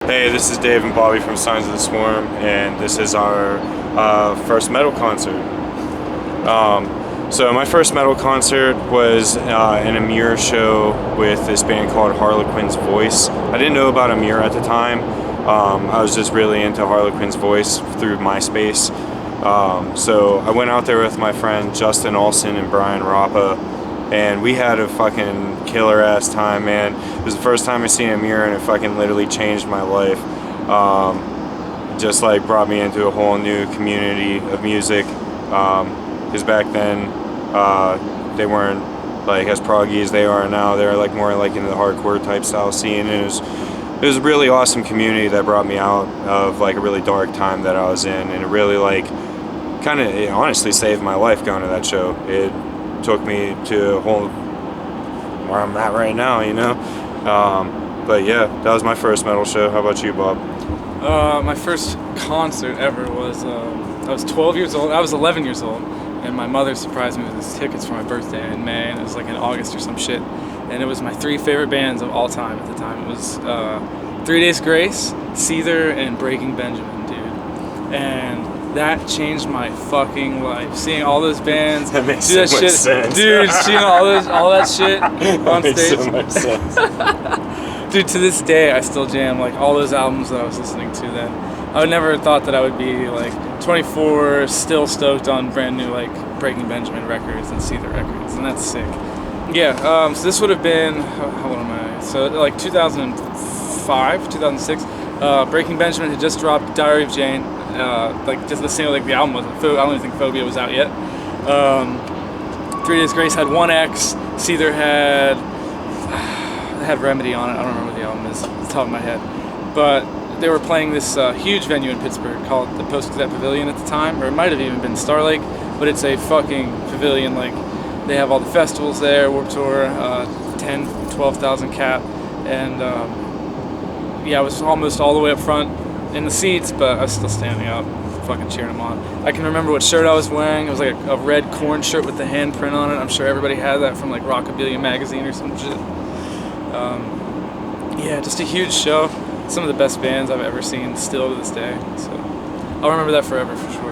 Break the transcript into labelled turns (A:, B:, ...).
A: Hey, this is Dave and Bobby from Signs of the Swarm, and this is our first metal concert. So my first metal concert was an Amir show with this band called Harlequin's Voice. I didn't know about Amir at the time. I was just really into Harlequin's Voice through MySpace. So I went out there with my friend Justin Olson and Brian Rappa, and we had a fucking killer ass time, man. It was the first time I seen Amir, and it fucking literally changed my life. Just like brought me into a whole new community of music. Because back then they weren't like as proggy as they are now. They're like more like into the hardcore type style scene, and it was a really awesome community that brought me out of like a really dark time that I was in, and it really like kind of honestly saved my life going to that show. It took me to a whole where I'm at right now, you know. But yeah, that was my first metal show. How about you, Bob?
B: My first concert ever was I was 12 years old. I was 11 years old, and my mother surprised me with these tickets for my birthday in May, and it was like in August or some shit. And it was my three favorite bands of all time at the time. It was 3 Days Grace, Seether, and Breaking Benjamin, dude. And that changed my fucking life. Seeing all those bands
A: That makes
B: do that
A: so much
B: shit,
A: sense.
B: dude. Seeing all that shit on
A: Makes
B: stage.
A: so much sense.
B: Dude, to this day, I still jam like all those albums that I was listening to then. I would never thought that I would be like 24, still stoked on brand new like Breaking Benjamin records and Seether records, and that's sick. Yeah, so this would have been, how old am I? So like 2005, 2006. Breaking Benjamin had just dropped Diary of Jane. Like just the single, like the album wasn't. I don't even think Phobia was out yet. 3 Days Grace had 1X. Seether had Remedy on it. I don't remember what the album is off the top of my head. But they were playing this huge venue in Pittsburgh called the Post-Cadet Pavilion at the time, or it might have even been Star Lake, but it's a fucking pavilion. Like they have all the festivals there, Warped Tour, 10, 12,000 cap, and yeah, I was almost all the way up front in the seats, but I was still standing up, fucking cheering them on. I can remember what shirt I was wearing. It was like a red Korn shirt with the handprint on it. I'm sure everybody had that from like Rockabilia magazine or some shit. Yeah, just a huge show. Some of the best bands I've ever seen still to this day. So I'll remember that forever for sure.